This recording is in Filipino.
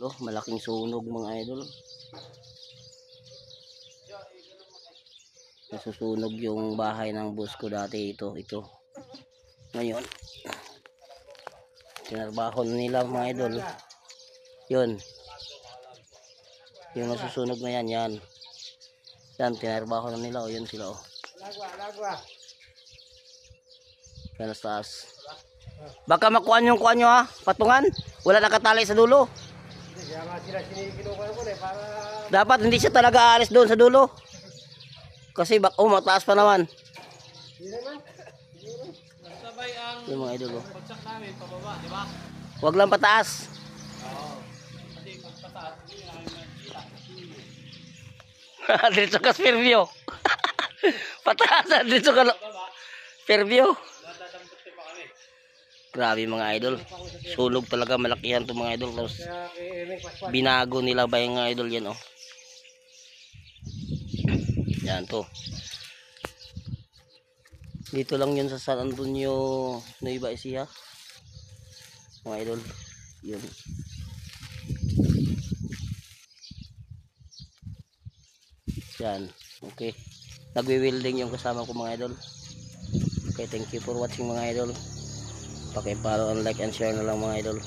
Oh, malaking sunog mga idol. Nasusunog yung bahay ng boss ko dati. Ito. Ngayon, tinarbaho nila mga idol. Yun. Yung nasusunog na yan. Yan, tinarbaho na nila. O, yun sila. O. Yan sa taas. Baka makuhaan yung kuhaan nyo ha. Patungan. Wala nakatali sa dulo. Dapat hindi siya talaga aalis doon sa dulo. Kasi mataas pa naman. Yung mga idol. Pagsak namin pababa, di ba? Huwag lang pataas. Oo. Kasi pag pataas, hindi namin makikita. Dito ka Fairview. Pataas dito ka Fairview. Natatampot pa kami. Grabe mga idol. Sunog talaga, malakihan to mga idol. Tapos binago nila ba yung mga idol yan oh. Yan to. Dito lang yun sa San Antonio, Nueva Ecija. Mga idol. Yun. Yan. Okay. Nagwi-welding yung kasama ko mga idol. Okay, thank you for watching mga idol. Paki-follow and like and share na lang mga idol.